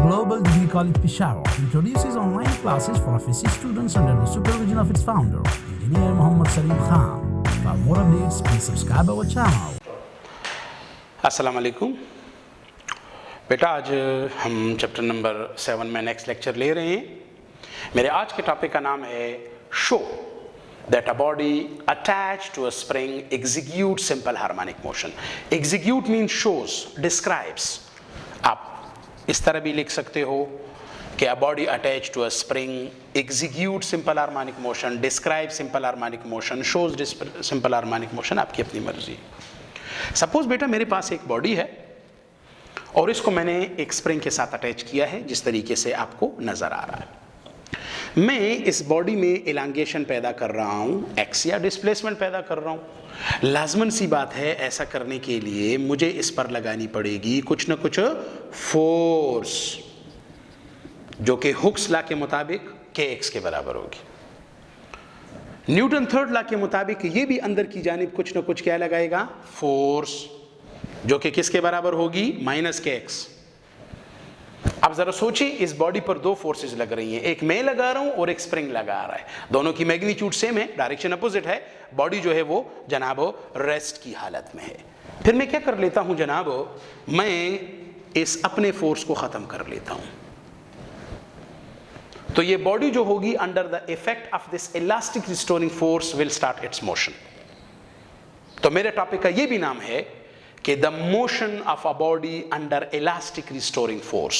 Global Degree College Peshawar introduces online classes for FSC students under the supervision of its founder, Engineer Muhammad Salim Khan. For more updates, please subscribe our channel. अस्सलाम वालेकुम बेटा, आज हम chapter number 7 में next lecture ले रहे हैं। मेरे आज के टॉपिक का नाम है show that a body attached to a spring execute simple harmonic motion. Execute mean shows, describes. आप इस तरह भी लिख सकते हो कि a body attached to a spring execute simple harmonic motion, describe simple harmonic motion, shows simple harmonic motion, आपकी अपनी मर्जी। सपोज बेटा मेरे पास एक बॉडी है और इसको मैंने एक स्प्रिंग के साथ अटैच किया है, जिस तरीके से आपको नजर आ रहा है। मैं इस बॉडी में इलांगेशन पैदा कर रहा हूं, एक्स या डिस्प्लेसमेंट पैदा कर रहा हूं। लाजमन सी बात है, ऐसा करने के लिए मुझे इस पर लगानी पड़ेगी कुछ ना कुछ फोर्स, जो कि हुक्स लॉ के मुताबिक के एक्स के बराबर होगी। न्यूटन थर्ड लॉ के मुताबिक ये भी अंदर की जानिब कुछ ना कुछ क्या लगाएगा, फोर्स, जो कि किसके बराबर होगी, माइनस के एक्स। अब जरा सोचिए, इस बॉडी पर दो फोर्सेस लग रही हैं, एक मैं लगा रहा हूं और एक स्प्रिंग लगा रहा है। दोनों की मैग्नीट्यूड सेम है, डायरेक्शन अपोजिट है। बॉडी जो है वो जनाब रेस्ट की हालत में है। फिर मैं क्या कर लेता हूं जनाब, मैं इस अपने फोर्स को खत्म कर लेता हूं। तो ये बॉडी जो होगी under the effect of this elastic restoring force will start it's motion. तो मेरे टॉपिक का ये भी नाम है कि the motion of a body under elastic restoring force.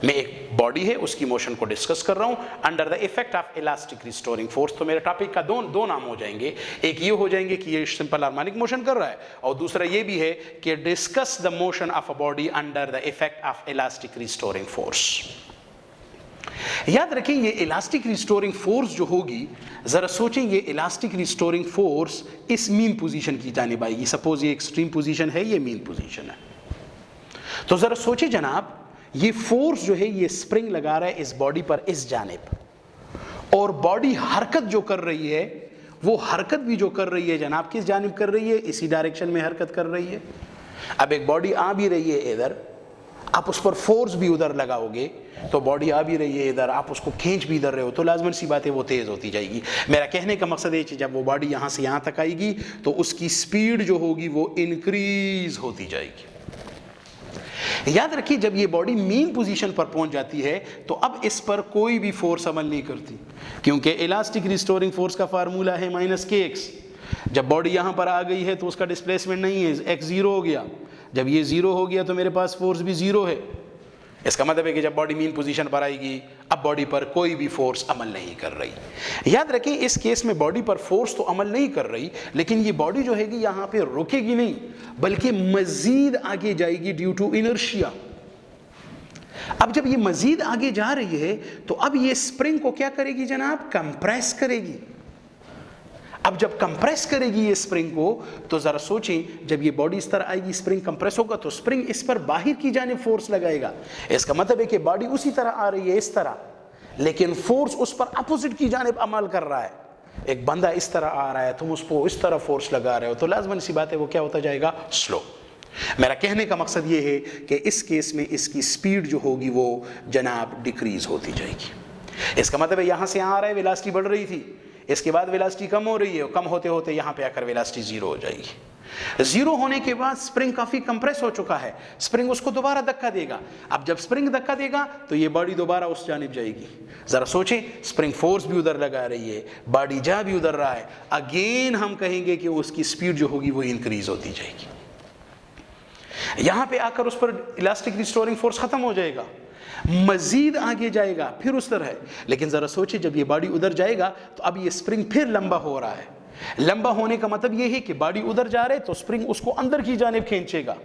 मैं एक बॉडी है उसकी मोशन को डिस्कस कर रहा हूं under the effect of elastic restoring force. तो मेरे टॉपिक का दो नाम हो जाएंगे। एक ये हो जाएंगे कि ये सिंपल हार्मोनिक मोशन कर रहा है, और दूसरा ये भी है कि discuss the motion of a body under the effect of elastic restoring force. याद रखें, ये इलास्टिक रिस्टोरिंग फोर्स जो होगी, जरा सोचें, ये इलास्टिक रिस्टोरिंग फोर्स इस मीन पोजीशन की जानिब आएगी। सपोज ये एक्सट्रीम पोजीशन है, ये मीन पोजीशन है। तो जरा सोचें जनाब, ये फोर्स जो है ये स्प्रिंग लगा रहा है इस बॉडी पर इस जानिब, और बॉडी हरकत जो कर रही है वो हरकत भी जो कर रही है जनाब किस जानिब कर रही है, इसी डायरेक्शन में हरकत कर रही है। अब एक बॉडी आ भी रही है इधर, आप उस पर फोर्स भी उधर लगाओगे तो बॉडी आ भी रही है इधर, आप उसको खींच भी इधर रहे हो, तो लाजमन सी बात है वो तेज होती जाएगी। मेरा कहने का मकसद है कि जब वो बॉडी यहां से यहां तक आएगी तो उसकी स्पीड जो होगी वो इंक्रीज होती जाएगी। याद रखिए, जब ये बॉडी मीन पोजीशन पर पहुंच जाती है तो अब इस पर कोई भी फोर्स अमल नहीं करती, क्योंकि इलास्टिक रिस्टोरिंग फोर्स का फार्मूला है माइनस के एक्स। जब बॉडी यहां पर आ गई है तो उसका डिस्प्लेसमेंट नहीं है, एक्स जीरो हो गया। जब ये जीरो हो गया तो मेरे पास फोर्स भी जीरो है। इसका मतलब है कि जब बॉडी मीन पोजीशन पर आएगी, अब बॉडी पर कोई भी फोर्स अमल नहीं कर रही। याद रखें, इस केस में बॉडी पर फोर्स तो अमल नहीं कर रही, लेकिन ये बॉडी जो हैगी यहां पे रुकेगी नहीं, बल्कि मजीद आगे जाएगी ड्यू टू इनर्शिया। अब जब ये मजीद आगे जा रही है तो अब ये स्प्रिंग को क्या करेगी जनाब, कंप्रेस करेगी। अब जब कंप्रेस करेगी ये स्प्रिंग को, तो जरा सोचें, जब ये बॉडी इस तरह आएगी, स्प्रिंग कंप्रेस होगा तो स्प्रिंग इस पर बाहर की जानिब फोर्स लगाएगा। इसका मतलब है कि बॉडी उसी तरह आ रही है इस तरह, लेकिन फोर्स उस पर अपोजिट की जानिब अमल कर रहा है। एक बंदा इस तरह आ रहा है, तुम उसको इस तरह फोर्स लगा रहे हो, तो लाजमन सी बात है वो क्या होता जाएगा, स्लो। मेरा कहने का मकसद ये है कि इस केस में इसकी स्पीड जो होगी वो जनाब डिक्रीज होती जाएगी। इसका मतलब है यहां से यहां आ रहा है, वेलोसिटी बढ़ रही थी, इसके बाद वेलोसिटी कम हो रही है, कम होते होते यहां पे आकर वेलोसिटी जीरो हो जाएगी। जीरो होने के बाद स्प्रिंग काफी कंप्रेस हो चुका है, स्प्रिंग उसको दोबारा धक्का देगा। अब जब स्प्रिंग धक्का देगा तो ये बॉडी दोबारा उस जानिब जाएगी। जरा सोचें, स्प्रिंग फोर्स भी उधर लगा रही है, बॉडी जा भी उधर रहा है, अगेन हम कहेंगे कि उसकी स्पीड जो होगी वो इंक्रीज होती जाएगी। यहां पे आकर उस पर इलास्टिक रिस्टोरिंग फोर्स खत्म हो जाएगा, मजीद आगे जाएगा, फिर उस तरह है। लेकिन जरा सोचिए, जब ये बॉडी उधर जाएगा तो अब ये स्प्रिंग फिर लंबा हो रहा है। लंबा होने का मतलब ये है कि बॉडी उधर जा रहे तो स्प्रिंग उसको अंदर की जानिब खींचेगा।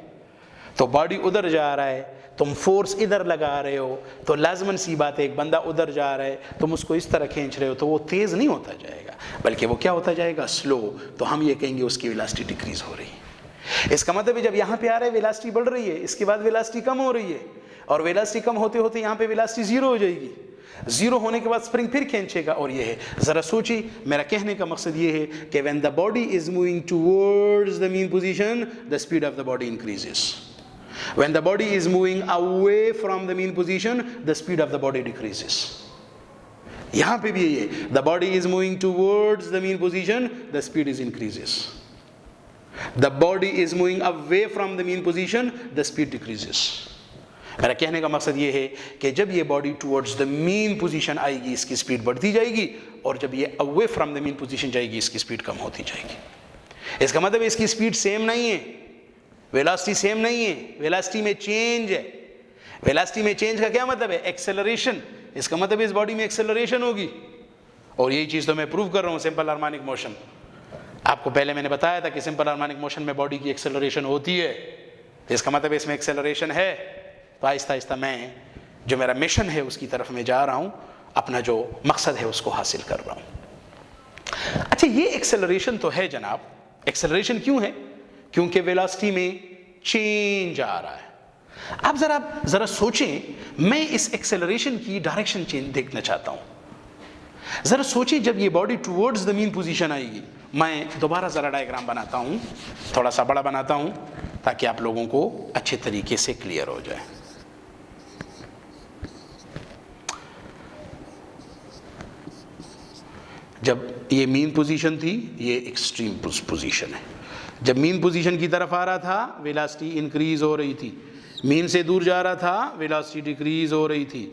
तो बॉडी उधर जा रहा है, तुम फोर्स इधर लगा रहे हो, तो लाजमन सी बात है, एक बंदा उधर जा रहा है, तुम उसको इस तरह खींच रहे हो, तो वो तेज नहीं होता जाएगा, बल्कि वो क्या होता जाएगा, स्लो। तो हम ये कहेंगे उसकी वेलोसिटी डिक्रीज हो रही है। इसका मतलब है जब यहां पे आ रहा है वेलोसिटी बढ़ रही है, इसके बाद वेलोसिटी कम हो रही है, और वेलोसिटी कम होते होते यहां पे वेलोसिटी जीरो हो जाएगी। जीरो होने के बाद स्प्रिंग फिर खींचेगा, और ये है। जरा सोचिए, मेरा कहने का मकसद ये है कि when the body is moving towards the mean position, the speed of the body increases. When the body is moving away from the mean position, the speed of the body decreases. यहां पे भी ये, the body is moving towards the mean position, the speed is increases. The body is moving away from the mean position, the speed decreases. मेरा कहने का मकसद ये है कि जब ये body towards the mean position आएगी, इसकी स्पीड बढ़ती जाएगी, और जब ये away from the mean position जाएगी, इसकी स्पीड कम होती जाएगी. इसका मतलब इसकी स्पीड सेम नहीं है, वेलोसिटी सेम नहीं है, वेलोसिटी में चेंज है. वेलोसिटी में चेंज का क्या मतलब है? एक्सेलरेशन. इसका मतलब इस बॉडी में एक्सेलरेशन होगी, और यही चीज तो मैं प्रूव कर रहा हूं सिंपल हार्मोनिक मोशन. आपको पहले मैंने बताया था कि सिंपल हार्मोनिक मोशन में बॉडी की एक्सेलरेशन होती है, तो इसका मतलब इसमें एक्सेलरेशन है. तो आहिस्ता आहिस्ता मैं जो मेरा मिशन है उसकी तरफ मैं जा रहा हूं, अपना जो मकसद है उसको हासिल कर रहा हूं. अच्छा, ये एक्सेलरेशन तो है जनाब. एक्सेलरेशन क्यों है? क्योंकि वेलोसिटी में चेंज आ रहा है. आप जरा सोचें, मैं इस एक्सेलरेशन की डायरेक्शन चेंज देखना चाहता हूं. जरा सोचिए, जब ये body towards the mean position आएगी, मैं दोबारा जरा डायग्राम बनाता हूं, थोड़ा सा बड़ा बनाता हूं ताकि आप लोगों को अच्छे तरीके से क्लियर हो जाए. जब ये मीन पोजीशन थी, ये एक्सट्रीम पोजीशन है. जब मीन पोजीशन की तरफ आ रहा था, वेलोसिटी इंक्रीज हो रही थी. मीन से दूर जा रहा था, वेलोसिटी डिक्रीज हो रही थी.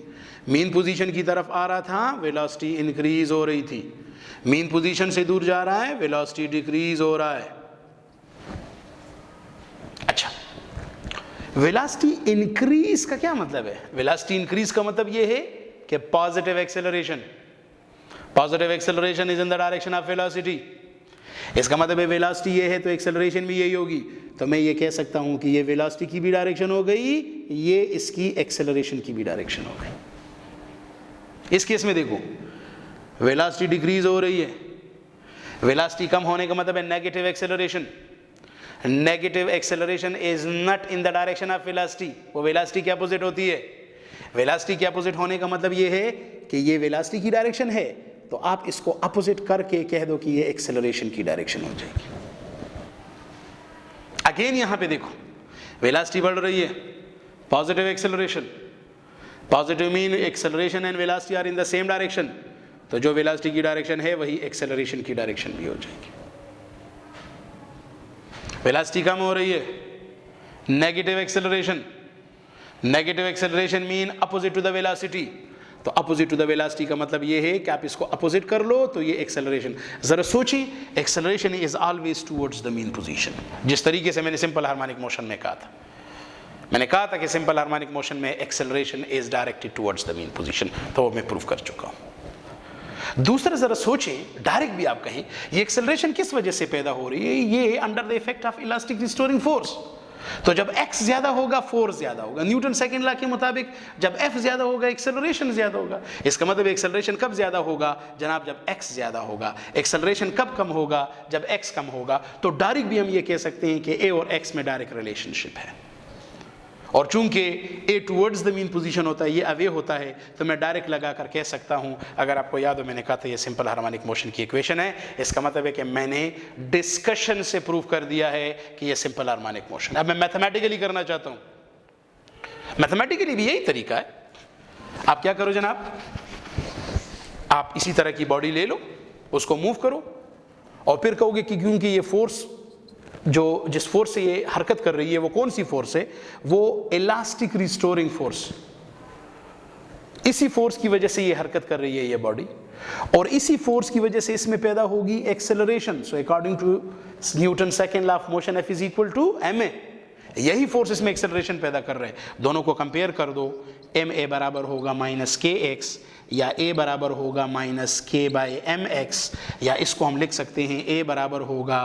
मीन पोजीशन की तरफ आ रहा था, वेलोसिटी इंक्रीज हो रही थी. मीन पोजीशन से दूर जा रहा है, वेलोसिटी डिक्रीज हो रहा है. अच्छा, वेलोसिटी इंक्रीज का क्या मतलब है? वेलोसिटी इंक्रीज का मतलब ये है कि positive acceleration. Positive acceleration is in the direction of velocity. इसका मतलब है वेलोसिटी ये है तो एक्सेलरेशन भी यही होगी. तो मैं ये कह सकता हूं कि ये वेलोसिटी की भी डायरेक्शन हो गई, ये इसकी एक्सेलरेशन की भी डायरेक्शन हो गई. इस केस में देखो, वेलोसिटी डिक्रीज हो रही है. वेलोसिटी कम होने का मतलब है negative acceleration. Negative acceleration is not in the direction of velocity. वो वेलोसिटी के अपोजिट होती है. वेलोसिटी के अपोजिट होने का मतलब ये है कि ये वेलोसिटी की डायरेक्शन है, तो आप इसको अपोजिट करके कह दो कि ये एक्सेलरेशन की डायरेक्शन हो जाएगी. अगेन यहां पे देखो, वेलोसिटी बढ़ रही है, positive acceleration. Positive mean acceleration and velocity are in the same direction. तो जो वेलोसिटी की डायरेक्शन है वही एक्सेलरेशन की डायरेक्शन भी हो जाएगी. वेलोसिटी कम हो रही है, negative acceleration. Negative acceleration mean opposite to the velocity. तो अपोजिट टू द वेलोसिटी का मतलब ये है कि आप इसको अपोजिट कर लो तो ये एक्सेलरेशन. जरा सोचिए, acceleration is always towards the mean position. जिस तरीके से मैंने सिंपल हार्मोनिक मोशन में कहा था, मैंने कहा था कि सिंपल हार्मोनिक मोशन में acceleration is directed towards the mean position, तो वो मैं प्रूव कर चुका हूं. दूसरा जरा सोचें, डायरेक्ट भी आप कहें, ये एक्सेलरेशन किस वजह से पैदा हो रही है? ये under the effect of elastic restoring force. तो जब x ज्यादा होगा, फोर्स ज्यादा होगा. न्यूटन सेकंड लॉ के मुताबिक जब f ज्यादा होगा, एक्सेलरेशन ज्यादा होगा. इसका मतलब एक्सेलरेशन कब ज्यादा होगा जनाब? जब x ज्यादा होगा. एक्सेलरेशन कब कम होगा? जब x कम होगा. तो डायरेक्ट भी हम ये कह सकते हैं कि a और x में डायरेक्ट रिलेशनशिप है. और चूंकि a towards the mean position होता है, ये अवे होता है, तो मैं डायरेक्ट लगा कर कह सकता हूं. अगर आपको याद हो, मैंने कहा था ये सिंपल हार्मोनिक मोशन की इक्वेशन है. इसका मतलब है कि मैंने डिस्कशन से प्रूव कर दिया है कि ये सिंपल हार्मोनिक मोशन. अब मैं मैथमेटिकली करना चाहता हूं. मैथमेटिकली भी यही तरीका है. आप क्या करो जनाब, आप इसी तरह की बॉडी ले लो, उसको मूव करो, और फिर कहोगे कि क्योंकि ये फोर्स जो जिस फोर्स से ये हरकत कर रही है वो कौन सी फोर्स है? वो इलास्टिक रिस्टोरिंग फोर्स. इसी फोर्स की वजह से ये हरकत कर रही है ये बॉडी, और इसी फोर्स की वजह से इसमें पैदा होगी acceleration. So according to Newton second law of motion, F is equal to ma. यही फोर्स इसमें एक्सेलरेशन पैदा कर रहे हैं. दोनों को कंपेयर कर दो. ma बराबर होगा माइनस kx, या a बराबर होगा minus k by M X, या इसको हम लिख सकते हैं a बराबर होगा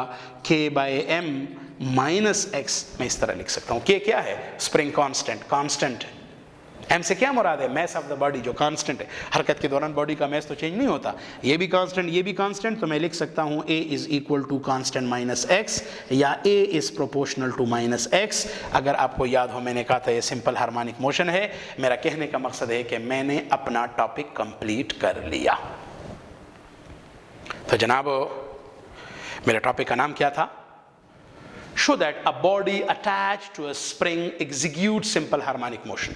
k by M minus X. मैं इस तरह लिख सकता हूँ. k क्या है? Spring constant. कांस्टेंट है. m से क्या मुराद है? मैस ऑफ द बॉडी, जो कांस्टेंट है. हरकत के दौरान बॉडी का मैस तो चेंज नहीं होता. ये भी कांस्टेंट, ये भी कांस्टेंट. तो मैं लिख सकता हूँ a is equal to constant minus X, या a is proportional to minus X. अगर आपको याद हो, मैंने कहा था ये सिंपल हार्मोनिक मोशन है. मेरा कहने का मकसद है कि मैंने अपना टॉपिक कंप्लीट कर लिया. तो जनाब, मेरे टॉपिक का नाम क्या था? show that a body attached to a spring executes simple harmonic motion.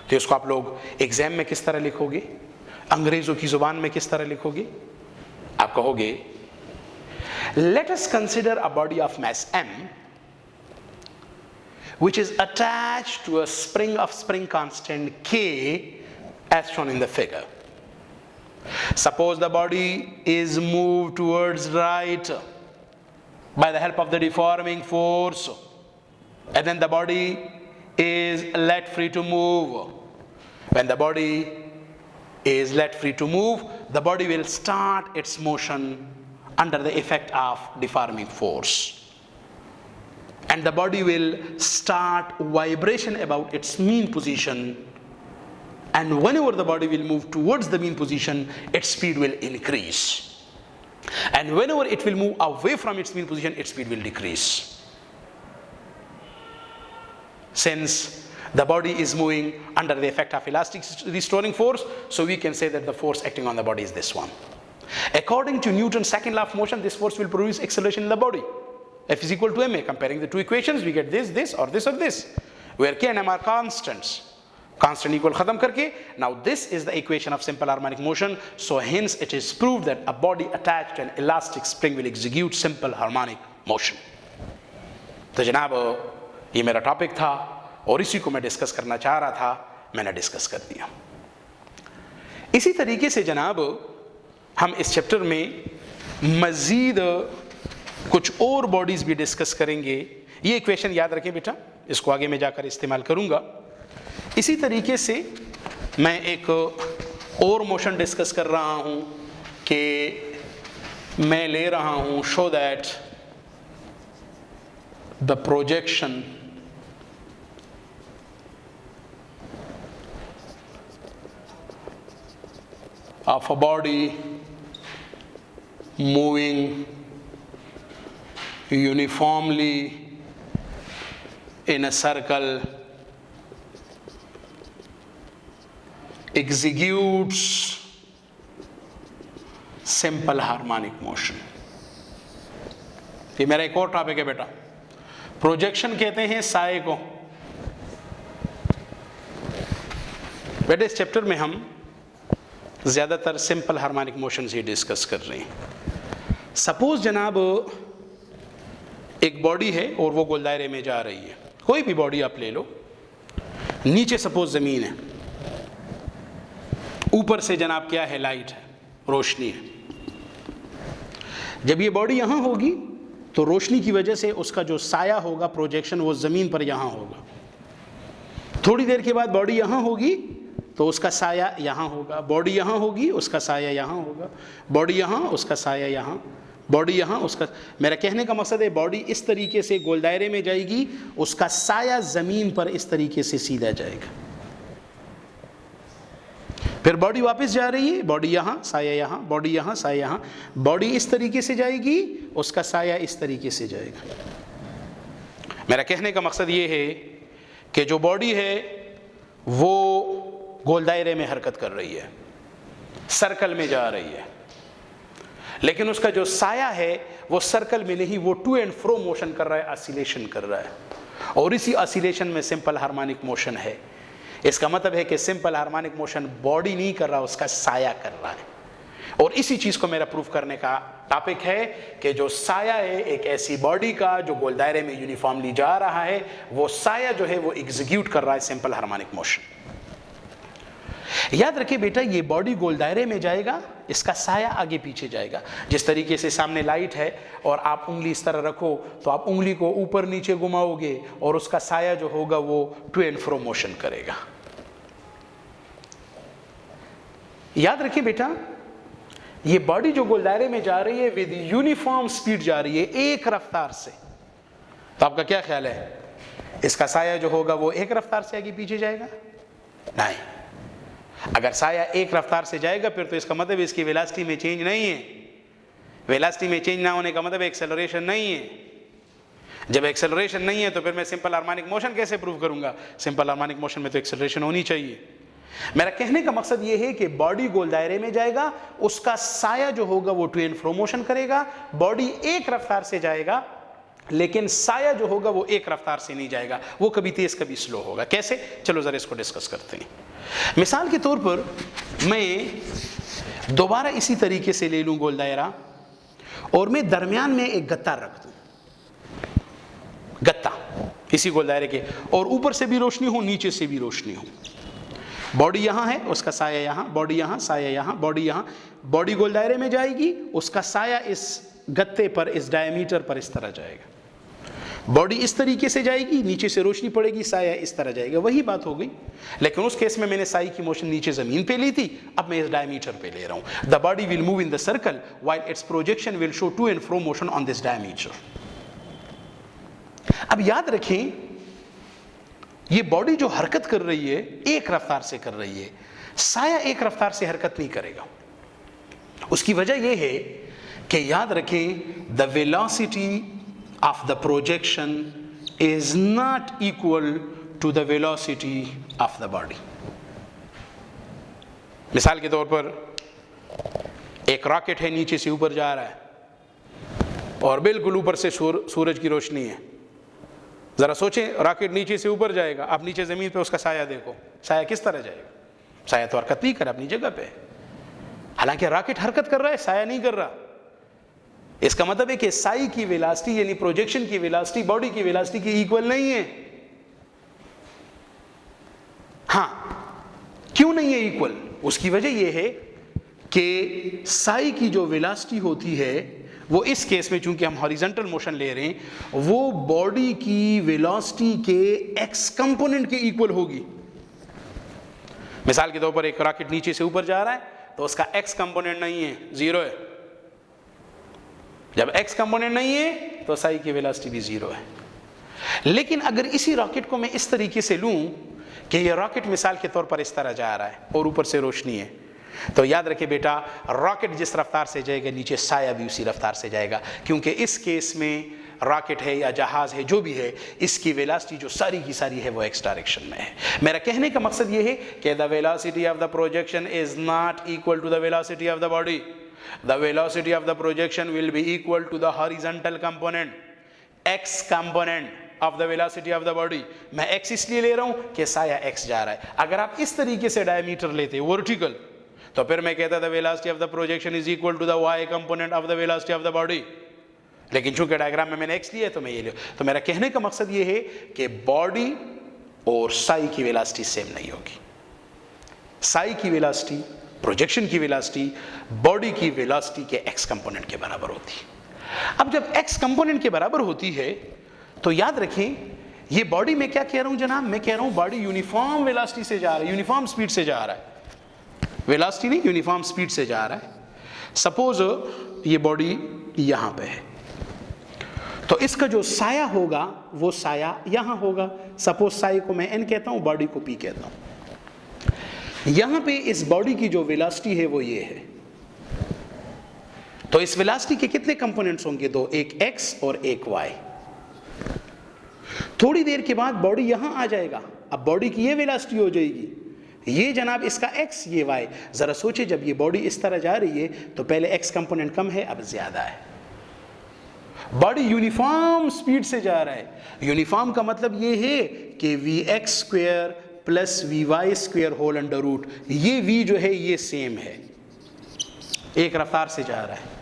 तो इसको आप लोग एग्जाम में किस तरह लिखोगे, अंग्रेजों की जुबान में किस तरह लिखोगे? आप कहोगे, let us consider a body of mass m which is attached to a spring of spring constant k as shown in the figure. Suppose the body is moved towards right by the help of the deforming force, and then the body is let free to move. When the body is let free to move, the body will start its motion under the effect of deforming force. And the body will start vibration about its mean position, and whenever the body will move towards the mean position, its speed will increase, and whenever it will move away from its mean position, its speed will decrease. Since the body is moving under the effect of elastic restoring force, so we can say that the force acting on the body is this one. According to Newton's second law of motion, this force will produce acceleration in the body. F is equal to ma. Comparing the two equations, we get this, or this, or this, where k and m are constants. Constant equal khatam karke. Now this is the equation of simple harmonic motion. So hence it is proved that a body attached to an elastic spring will execute simple harmonic motion. तो जनाब ये मेरा topic था और इसी को मैं discuss करना चाह रहा था, मैंने डिस्कस कर दिया। इसी तरीके से जनाब हम इस चैप्टर में मज़ीद कुछ और बॉडीज़ भी डिस्कस करेंगे। ये इक्वेशन याद रखें बेटा, इसको आगे मैं जाकर इस्तेमाल करूँगा। इसी तरीके से मैं एक और मोशन डिस्कस कर रहा हूँ कि मैं ले रहा हूँ show that the projection of a body moving uniformly in a circle executes simple harmonic motion. ये मेरा एक और टॉपिक है बेटा। प्रोजेक्शन कहते हैं साए को। बेटा इस चैप्टर में हम ज़्यादातर सिंपल हार्मोनिक मोशंस ही डिस्कस कर रहे हैं। सपोज जनाब एक बॉडी है और वो गोल दायरे में जा रही है। कोई भी बॉडी आप ले लो, नीचे सपोज ज़मीन है, ऊपर से जनाब क्या है, लाइट है, रोशनी है। जब ये बॉडी यहाँ होगी तो रोशनी की वजह से उसका जो साया होगा, प्रोजेक्शन, वो ज़मीन पर यहाँ होगा। थोड़ी देर के बाद बॉडी यहाँ होगी तो उसका साया यहाँ होगा, बॉडी यहाँ होगी, उसका साया यहाँ होगा, बॉडी यहाँ, उसका साया यहाँ, बॉडी यहाँ, उसका। मेरा कहने का मकसद है बॉडी इस तरीके से गोल दायरे में जाएगी, उसका साया ज़मीन पर इस तरीके से सीधा जाएगा। फिर बॉडी वापस जा रही है, बॉडी यहाँ, साया यहाँ, बॉडी यहाँ, साया यहाँ, बॉडी इस तरीके से जाएगी, उसका साया इस तरीके से जाएगा। मेरा कहने का मकसद ये है कि जो बॉडी है वो गोल दायरे में हरकत कर रही है, सर्कल में जा रही है, लेकिन उसका जो साया है वो सर्कल में नहीं, वो टू एंड फ्रो मोशन कर रहा है, ऑसिलेशन कर रहा है, और इसी ऑसिलेशन में सिंपल हार्मोनिक मोशन है। इसका मतलब है कि सिंपल हार्मोनिक मोशन बॉडी नहीं कर रहा, उसका साया कर रहा है। और इसी चीज़ को मेरा प्रूफ करने का टॉपिक है कि जो साया है एक ऐसी बॉडी का जो गोल दायरे में यूनिफॉर्मली जा रहा है, वो साया जो है वो एग्जीक्यूट कर रहा है सिंपल हार्मोनिक मोशन। याद रखिए बेटा, ये बॉडी गोल दायरे में जाएगा, इसका साया आगे पीछे जाएगा। जिस तरीके से सामने लाइट है और आप उंगली इस तरह रखो तो आप उंगली को ऊपर नीचे घुमाओगे और उसका साया जो होगा वो टू एंड फ्रो मोशन करेगा। याद रखिए बेटा, ये बॉडी जो गोल दायरे में जा रही है विद यूनिफॉर्म स्पीड जा रही है, एक रफ्तार से। तो आपका क्या ख्याल है, इसका साया जो होगा वो एक रफ्तार से आगे पीछे जाएगा? नहीं। अगर साया एक रफ्तार से जाएगा फिर तो इसका मतलब इसकी वेलोसिटी में चेंज नहीं है। वेलोसिटी में चेंज ना होने का मतलब एक्सेलरेशन नहीं है। जब एक्सेलरेशन नहीं है तो फिर मैं सिंपल हार्मोनिक मोशन कैसे प्रूव करूंगा? सिंपल हार्मोनिक मोशन में तो एक्सेलरेशन होनी चाहिए। मेरा कहने का मकसद यह है कि बॉडी गोल दायरे में जाएगा, उसका साया जो होगा वो टू एंड फ्रो मोशन करेगा, बॉडी एक रफ्तार से जाएगा लेकिन साया जो होगा वो एक रफ्तार से नहीं जाएगा, वो कभी तेज कभी स्लो होगा। कैसे? चलो जरा इसको डिस्कस करते हैं। मिसाल के तौर पर मैं दोबारा इसी तरीके से ले लूं गोल दायरा और मैं दरमियान में एक गत्ता रख दूं, गत्ता इसी गोल दायरे के, और ऊपर से भी रोशनी हो नीचे से भी रोशनी हो। बॉडी यहां है, उसका साया यहां, बॉडी यहां, साया यहां, बॉडी यहां। बॉडी गोल दायरे में जाएगी, उसका साया इस गत्ते पर, इस डायमीटर पर इस तरह जाएगा। बॉडी इस तरीके से जाएगी, नीचे से रोशनी पड़ेगी, साया इस तरह जाएगा। वही बात हो गई, लेकिन उस केस में मैंने साई की मोशन नीचे जमीन पे ली थी, अब मैं इस डायमीटर पे ले रहा हूं। The body will move in the circle while its projection will show to and fro motion on this diameter. अब याद रखें, ये बॉडी जो हरकत कर रही है एक रफ्तार से कर रही है, साया एक रफ्तार से हरकत नहीं करेगा। उसकी वजह यह है कि याद रखें, the velocity of the projection is not equal to the velocity of the body. मिसाल के तौर पर एक रॉकेट है, नीचे से ऊपर जा रहा है और बिल्कुल ऊपर से सूरज की रोशनी है। जरा सोचें, रॉकेट नीचे से ऊपर जाएगा, आप नीचे जमीन पे उसका साया देखो, साया किस तरह जाएगा? साया तो हरकत नहीं कर रहा अपनी जगह पे, हालांकि रॉकेट हरकत कर रहा है, साया नहीं कर रहा। इसका मतलब है कि साई की वेलोसिटी यानी प्रोजेक्शन की वेलोसिटी बॉडी की वेलोसिटी की इक्वल नहीं है। हां, क्यों नहीं है इक्वल? उसकी वजह यह है कि साई की जो वेलोसिटी होती है वो इस केस में, चूंकि हम हॉरिजॉन्टल मोशन ले रहे हैं, वो बॉडी की वेलोसिटी के एक्स कंपोनेंट के इक्वल होगी। मिसाल के तौर पर एक रॉकेट नीचे से ऊपर जा रहा है तो उसका एक्स कंपोनेंट नहीं है, जीरो है। जब एक्स कंपोनेंट नहीं है तो साई की वेलोसिटी भी जीरो है। लेकिन अगर इसी रॉकेट को मैं इस तरीके से लूं कि ये रॉकेट मिसाल के तौर पर इस तरह जा रहा है और ऊपर से रोशनी है, तो याद रखे बेटा, रॉकेट जिस रफ्तार से जाएगा नीचे साया भी उसी रफ्तार से जाएगा, क्योंकि इस केस में रॉकेट है या जहाज है, जो भी है, इसकी वेलोसिटी जो सारी की सारी है वो एक्स डायरेक्शन में है। मेरा कहने का मकसद ये है कि the velocity of the projection is not equal to the velocity of the body. The velocity of the projection will be equal to the horizontal component, x component of the velocity of the body. मैं x इसलिए ले रहा हूं कि साया x जा रहा है। अगर आप इस तरीके से डायमीटर लेते वर्टिकल, तो फिर मैं कहता था velocity of the projection is equal to the y component of the velocity of the body। लेकिन चूंकि डायग्राम में मैंने x लिया तो मैं ये लिया। तो मेरा कहने का मकसद ये है कि बॉडी और साई की वेलोसिटी सेम नहीं होगी। साई की वेलोसिटी, प्रोजेक्शन की वेलोसिटी बॉडी की वेलोसिटी के एक्स कंपोनेंट के बराबर होती है। अब जब एक्स कंपोनेंट के बराबर होती है तो याद रखें, ये बॉडी में क्या कह रहा हूं जनाब, मैं कह रहा हूं बॉडी यूनिफॉर्म वेलोसिटी से जा रहा है, यूनिफॉर्म स्पीड से जा रहा है, वेलोसिटी नहीं, यूनिफॉर्म स्पीड से जा रहा है। सपोज ये बॉडी यहां पे है, तो इसका जो साया होगा वो साया यहां होगा। सपोज साई को मैं एन कहता हूं, बॉडी को पी कहता हूं। यहां पे इस बॉडी की जो वेलोसिटी है वो ये है। तो इस वेलोसिटी के कितने कंपोनेंट्स होंगे? दो, एक x और एक y। थोड़ी देर के बाद बॉडी यहां आ जाएगा, अब बॉडी की ये वेलोसिटी हो जाएगी, ये जनाब इसका x, ये y। जरा सोचे, जब ये बॉडी इस तरह जा रही है तो पहले x कंपोनेंट कम है, अब ज्यादा है। बॉडी यूनिफॉर्म स्पीड से जा रहा है। यूनिफॉर्म का मतलब ये है कि vx square plus vy square whole under root, ये v जो है ये सेम है, एक रफ्तार से जा रहा है।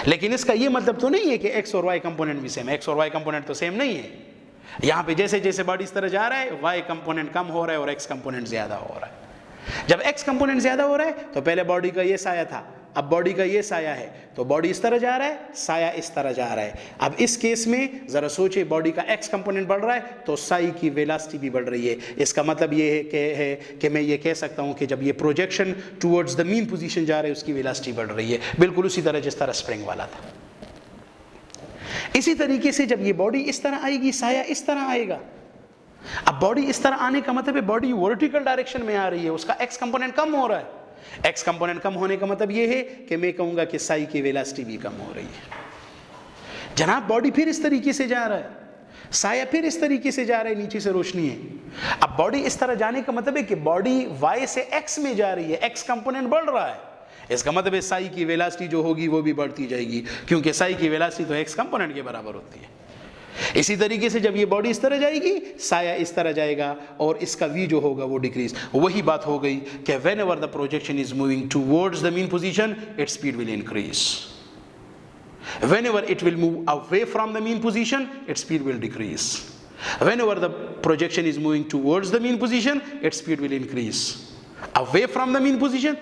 लेकिन इसका ये मतलब तो नहीं है कि x और y कंपोनेंट भी सेम है। x और y कंपोनेंट तो सेम नहीं है। यहाँ पे जैसे जैसे बॉडी इस तरह जा रहा है, y कंपोनेंट कम हो रहा है और x कंपोनेंट ज्यादा हो रहा है। जब x कंपोनेंट ज्यादा हो रहा है तो पहले बॉडी का ये साया था, अब बॉडी का ये साया है, तो बॉडी इस तरह जा रहा है, साया इस तरह जा रहा है। अब इस केस में जरा सोचिए, बॉडी का x कंपोनेंट बढ़ रहा है तो साई की वेलोसिटी भी बढ़ रही है। इसका मतलब ये है कि मैं ये कह सकता हूं कि जब ये projection towards the mean position जा रहा है उसकी वेलोसिटी बढ़ रही है, बिल्कुल उसी तरह जिस तरह स्प्रिंग वाला था। इसी तरीके से जब ये बॉडी इस तरह आएगी, साया इस तरह आएगा। अब बॉडी इस तरह आने का मतलब है बॉडी वर्टिकल डायरेक्शन में आ रही है, उसका x कंपोनेंट कम हो रहा है। एक्स कंपोनेंट कम होने का मतलब यह है कि मैं कहूंगा कि साई की वेलोसिटी भी कम हो रही है। जनाब बॉडी फिर इस तरीके से जा रहा है, साया फिर इस तरीके से जा रहा है, नीचे से रोशनी है। अब बॉडी इस तरह जाने का मतलब है कि बॉडी वाई से एक्स में जा रही है, एक्स कंपोनेंट बढ़ रहा है। इसका मतलब है साई की वेलोसिटी जो होगी वो भी बढ़ती जाएगी, क्योंकि साई की वेलोसिटी तो एक्स कंपोनेंट के बराबर होती है। इसी तरीके से जब ये बॉडी इस तरह जाएगी, साया इस तरह जाएगा और इसका v जो होगा वो डिक्रीज। वही बात हो गई कि when ever the projection is moving towards the mean position, its speed will increase. Whenever it will move away from the mean position, its speed will decrease. Whenever the projection is moving towards the mean position, its speed will increase. Away from the mean position,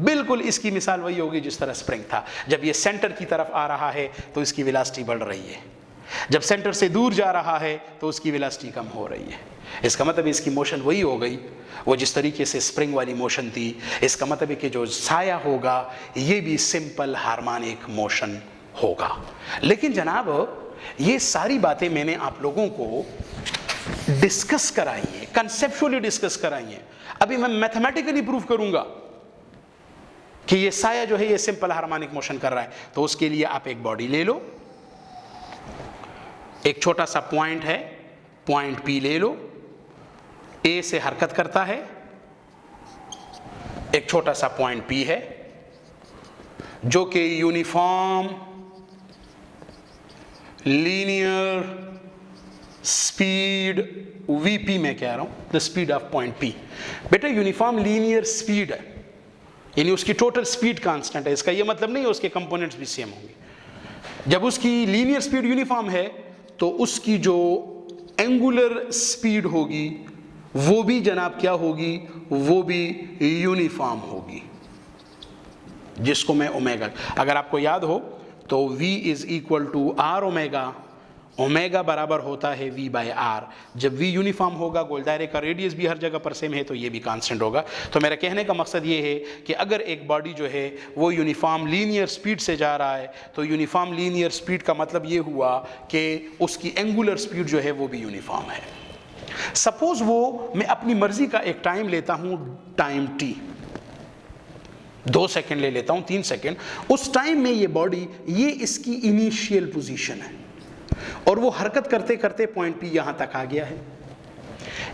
बिल्कुल इसकी मिसाल वही होगी जिस तरह spring था। जब ये सेंटर की तरफ आ रहा है तो इसकी वेलोसिटी बढ़ रही है, जब सेंटर से दूर जा रहा है तो उसकी वेलोसिटी कम हो रही है। इसका मतलब इसकी मोशन वही हो गई, वो जिस तरीके से स्प्रिंग वाली मोशन थी। इसका मतलब है कि जो साया होगा ये भी सिंपल हार्मोनिक मोशन होगा। लेकिन जनाब ये सारी बातें मैंने आप लोगों को डिस्कस कराई है, कंसेप्चुअली डिस्कस कराई है। अभी मैं मैथमेटिकली प्रूफ करूंगा कि ये साया जो है ये सिंपल हार्मोनिक मोशन कर रहा है। तो उसके लिए आप एक बॉडी ले लो, एक छोटा सा पॉइंट है, पॉइंट P ले लो, A से हरकत करता है, एक छोटा सा पॉइंट P है जो कि यूनिफॉर्म लीनियर स्पीड Vp मैं कह रहा हूं, the speed of point P। बेटा यूनिफॉर्म लीनियर स्पीड है, यानी उसकी टोटल स्पीड कांस्टेंट है। इसका यह मतलब नहीं है उसके कंपोनेंट्स भी सेम होंगे। जब उसकी लीनियर स्पीड यूनिफॉर्म है तो उसकी जो एंगुलर स्पीड होगी वो भी जनाब क्या होगी, वो भी यूनिफॉर्म होगी, जिसको मैं ओमेगा, अगर आपको याद हो तो V is equal to R omega, omega बराबर होता है V बाय आर। जब V यूनिफॉर्म होगा, गोल दायरे का रेडियस भी हर जगह पर सेम है, तो ये भी कांस्टेंट होगा। तो मेरा कहने का मकसद ये है कि अगर एक बॉडी जो है वो यूनिफॉर्म लीनियर स्पीड से जा रहा है तो यूनिफॉर्म लीनियर स्पीड का मतलब ये हुआ कि उसकी एंगुलर स्पीड जो है वो भी यूनिफॉर्म है। सपोज वो मैं अपनी मर्जी का एक टाइम लेता हूं, टाइम T 2 सेकेंड ले लेता हूं, 3 सेकेंड, उस टाइम में ये बॉडी, ये इसकी इनिशियल पोजीशन है और वो हरकत करते करते पॉइंट P यहां तक आ गया है।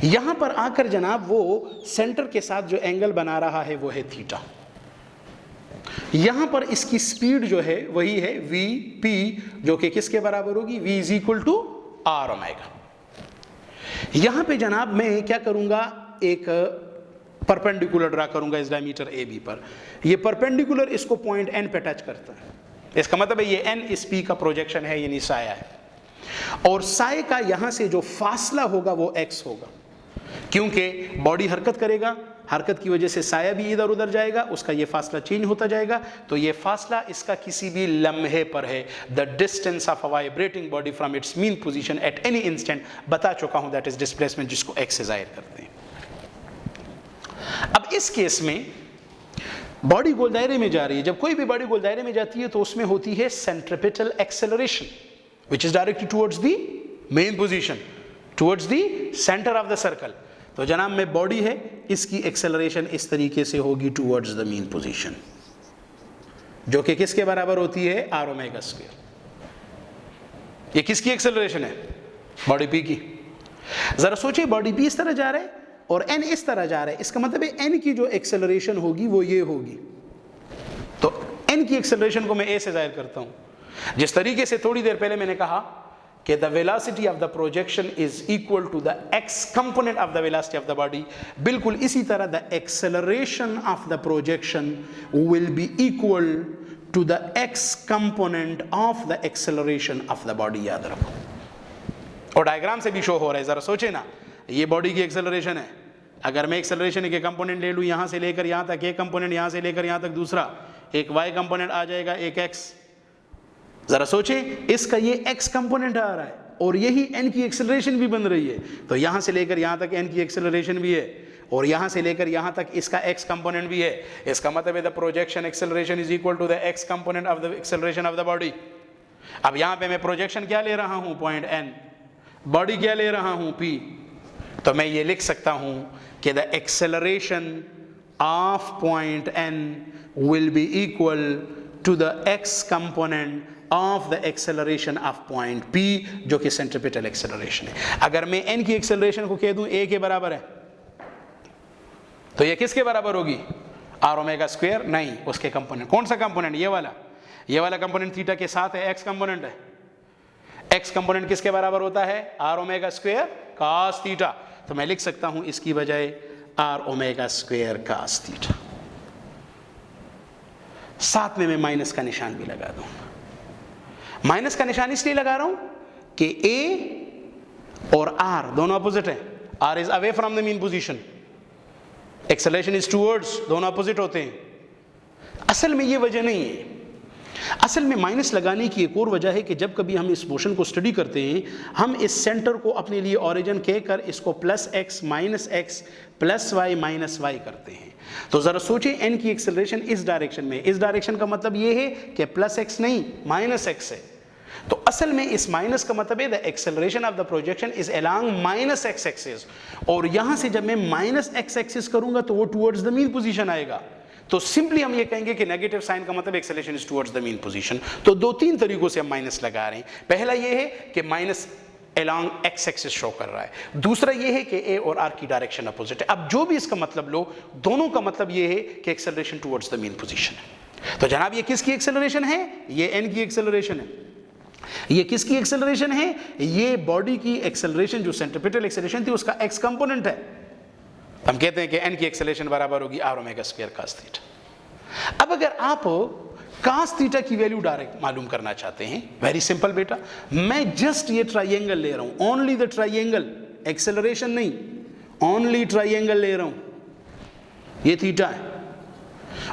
यहां पर आकर जनाब वो सेंटर के साथ जो एंगल बना रहा है वो है थीटा। यहां पर इसकी स्पीड जो है वही है Vp, जो कि किसके बराबर होगी, V is equal to R omega. यहां पे जनाब मैं क्या करूंगा, एक परपेंडिकुलर ड्रा करूंगा इस डायमीटर AB पर। ये परपेंडिकुलर इसको पॉइंट N पे टच करता है। इसका मतलब है ये N इस P का प्रोजेक्शन है, यानी साया है, और साये का यहां से जो फासला होगा वो x होगा, क्योंकि बॉडी हरकत करेगा, हरकत की वजह से साया भी इधर उधर जाएगा, उसका ये फासला चेंज होता जाएगा। तो ये फासला इसका किसी भी लम्हे पर है। The distance of a vibrating body from its mean position at any instant, बता चुका हूं, दैट इज डिस्प्लेसमेंट, जिसको x से जाहिर करते हैं। अब इस केस में बॉडी गोल दायरे में जा रही है। जब कोई भी बॉडी गोल दायरे में जाती है तो उसमें होती है centripetal acceleration, which is directed towards the main position, towards the center of the circle। तो जनाब में बॉडी है, इसकी एक्सेलरेशन इस तरीके से होगी towards the mean position, जो कि किसके बराबर होती है, आर ओमेगा स्क्वायर। ये किसकी एक्सेलरेशन है, बॉडी P की। जरा सोचिए, बॉडी P इस तरह जा रहा है और N इस तरह जा रहा है, इसका मतलब है N की जो एक्सेलरेशन होगी वो ये होगी। तो N की एक्सेलरेशन को मैं A से जाहिर करता हूं, जिस तरीके से थोड़ी देर पहले मैंने कहा कि the velocity of the projection is equal to the x component of the velocity of the body, बिल्कुल इसी तरह the acceleration of the projection will be equal to the x component of the acceleration of the body. याद रखो, और diagram से भी show हो रहा है। जरा सोचे ना, ये बॉडी की एक्सेलरेशन है, अगर मैं एक्सेलरेशन के कंपोनेंट ले लूं, यहां से लेकर यहां तक एक कंपोनेंट, यहां से लेकर यहां तक दूसरा, एक y कंपोनेंट आ जाएगा, एक x। जरा सोचे, इसका ये x कंपोनेंट आ रहा है और यही n की एक्सेलरेशन भी बन रही है, तो यहां से लेकर यहां तक n की एक्सेलरेशन भी है और यहां से लेकर यहां तक इसका x कंपोनेंट भी है। इसका मतलब है the projection acceleration is equal to the x component of the acceleration of the body. अब यहां पे मैं प्रोजेक्शन क्या ले रहा हूं, पॉइंट N, बॉडी क्या ले रहा हूं, P। तो मैं ये लिख सकता हूं कि the acceleration of point N will be equal to the x component of the acceleration of point P, जो कि सेंट्रिपिटल एक्सेलरेशन है। अगर मैं N की एक्सेलरेशन को कह दूं A के बराबर है, तो ये किसके बराबर होगी, आर ओमेगा स्क्वायर। नहीं, उसके कंपोनेंट, कौन सा कंपोनेंट, ये वाला कंपोनेंट थीटा के साथ है, x कंपोनेंट है। x कंपोनेंट किसके बराबर होता है? r omega square cos theta. तो मैं लिख सकता हूं इसकी बजाय r omega square cos theta. साथ में मैं माइनस का निशान भी लगा दूंगा। माइनस का निशान इसलिए लगा रहा हूं कि a और r दोनों अपोजिट हैं। r is away from the mean position, acceleration is towards, दोनों अपोजिट होते हैं। असल में ये वजह नहीं है। असल में माइनस लगाने की एक और वजह है कि जब कभी हम इस मोशन को स्टडी करते हैं, हम इस सेंटर को अपने लिए ओरिजिन कहकर इसको plus X minus X plus Y minus Y करते हैं। तो ज़रा सोचिए, एन की एक्सेलरेशन इस डायरेक्शन में, इस डायरेक्शन का मतलब ये है कि प्लस एक्स नहीं माइनस एक्स है। तो असल में इस माइनस का मतलब है the acceleration of the projection is along minus x axis, और यहां से जब मैं माइनस एक्स एक्सिस करूंगा तो वो टुवर्ड्स द मीन पोजीशन आएगा। तो सिंपली हम ये कहेंगे कि नेगेटिव साइन का मतलब acceleration is towards the mean position. तो दो तीन तरीकों से हम माइनस लगा रहे हैं। पहला ये है कि minus along x axis show कर रहा है, दूसरा ये है कि ए और आर की डायरेक्शन अपोजिट है। अब जो भी इसका मतलब लो, दोनों का मतलब ये है कि acceleration towards the mean position है। तो जनाब ये किसकी एक्सेलरेशन है? ये एन की एक्सेलरेशन है। ये किसकी एक्सेलरेशन है? ये बॉडी की एक्सेलरेशन, जो सेंट्रीपिटल एक्सेलरेशन थी उसका एक्स कंपोनेंट है। हम कहते हैं कि एन की एक्सेलरेशन बराबर होगी R omega square cos theta. अब अगर आप cos थीटा की वैल्यू डायरेक्ट मालूम करना चाहते हैं, वेरी सिंपल बेटा, मैं जस्ट ये ट्राइंगल ले रहा हूं, ओनली द ट्राइंगल, एक्सेलरेशन नहीं, ओनली ट्राइंगल ले रहा हूं, ये थीटा है,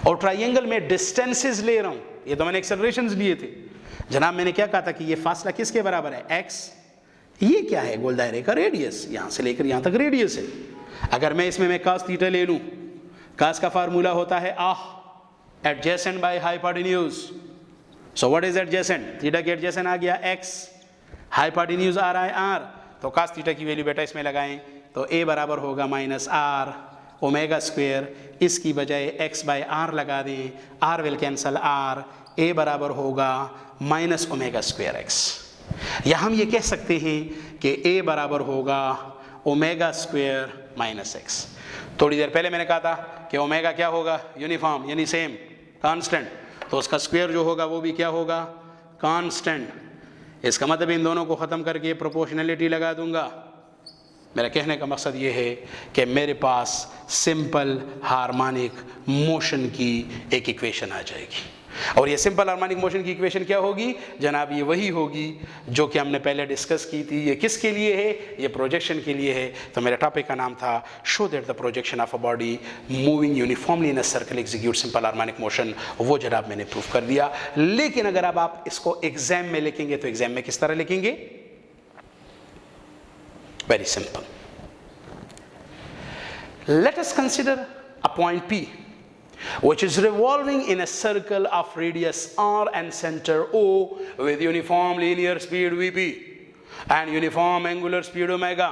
और ट्राइंगल में डिस्टेंसेस ले रहा हूं। ये तो मैंने एक्सेलरेशंस लिए थे जनाब। मैंने क्या कहा था कि ये फासला किसके बराबर है? x। ये क्या है? गोल दायरे का रेडियस, यहां से लेकर यहां तक रेडियस है। अगर मैं इसमें मैं cos थीटा ले लूं, cos का फार्मूला होता है adjacent by hypotenuse. So what is adjacent? Theta के एडजेसेंट आ गया x, हाइपोटेन्यूज आ रहा है r, तो cos थीटा की वैल्यू बेटा इसमें लगाएं तो a बराबर होगा माइनस r ओमेगा स्क्वायर, इसकी बजाय x बाय r लगा दें, r will cancel r, a बराबर होगा माइनस ओमेगा स्क्वायर x। या हम ये कह सकते हैं कि a बराबर होगा ओमेगा स्क्वायर माइनस एक्स। थोड़ी देर पहले मैंने कहा था कि ओमेगा क्या होगा? यूनिफॉर्म, यानी सेम, कांस्टेंट, तो उसका स्क्वायर जो होगा वो भी क्या होगा? कांस्टेंट। इसका मतलब इन दोनों को ख़त्म करके प्रोपोर्शनलिटी लगा दूंगा। मेरा कहने का मकसद ये है कि मेरे पास सिंपल हार्मोनिक मोशन की एक इक्वेशन आ जाएगी, और ये सिंपल हार्मोनिक मोशन की इक्वेशन क्या होगी जनाब? ये वही होगी जो कि हमने पहले डिस्कस की थी। ये किसके लिए है? ये प्रोजेक्शन के लिए है। तो मेरे टॉपिक का नाम था show that the projection of a body moving uniformly in a circle execute simple harmonic motion. वो जनाब मैंने प्रूफ कर दिया। लेकिन अगर अब आप इसको एग्जाम में लिखेंगे तो एग्जाम में किस तरह लिखेंगे? Very simple. Let us consider a point P which is revolving in a circle of radius r and center O with uniform linear speed Vp and uniform angular speed omega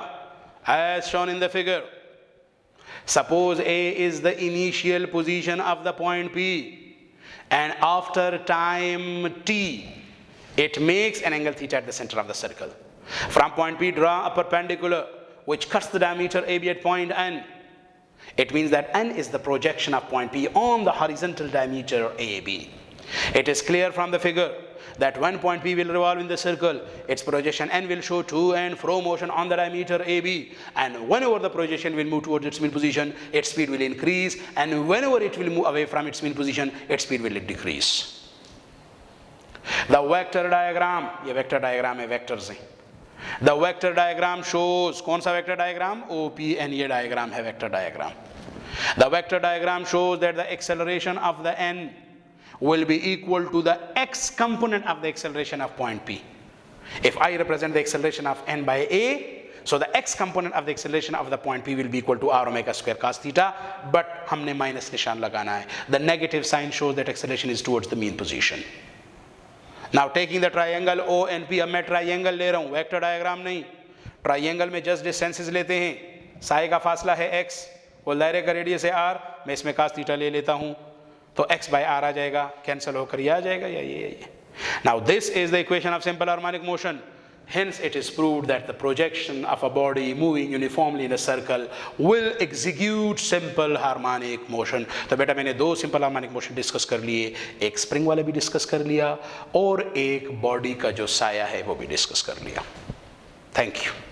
as shown in the figure. Suppose A is the initial position of the point P, and after time t it makes an angle theta at the center of the circle. From point P draw a perpendicular which cuts the diameter AB at point N. It means that N is the projection of point P on the horizontal diameter AB. It is clear from the figure that when point P will revolve in the circle, its projection N will show to and fro motion on the diameter AB, and whenever the projection will move towards its mean position, its speed will increase, and whenever it will move away from its mean position, its speed will decrease. The vector diagram, ये vector diagram है, vectors हैं। The vector diagram shows, कौन सा vector diagram? OPN, ये diagram है vector diagram. The vector diagram shows that the acceleration of the N will be equal to the x component of the acceleration of point P. If I represent the acceleration of N by A, so the x component of the acceleration of the point P will be equal to r omega square cos theta, but हमने minus निशान लगाना है. The negative sign shows that acceleration is towards the mean position. Now taking the triangle O and P, अब मैं triangle ले रहा हूँ, vector diagram नहीं. Triangle में just distances लेते हैं. साई का फासला है x, और दायरे का रेडियस है r, मैं इसमें cos थीटा ले लेता हूँ, तो x by r आ जाएगा, कैंसिल होकर ये आ जाएगा, ये। Now this is the equation of simple harmonic motion. Hence, it is proved that the projection of a body moving uniformly in a circle will execute simple harmonic motion. तो बेटा मैंने दो simple harmonic motion discuss कर लिए, एक spring वाला भी discuss कर लिया और एक बॉडी का जो साया है वो भी डिस्कस कर लिया. Thank you.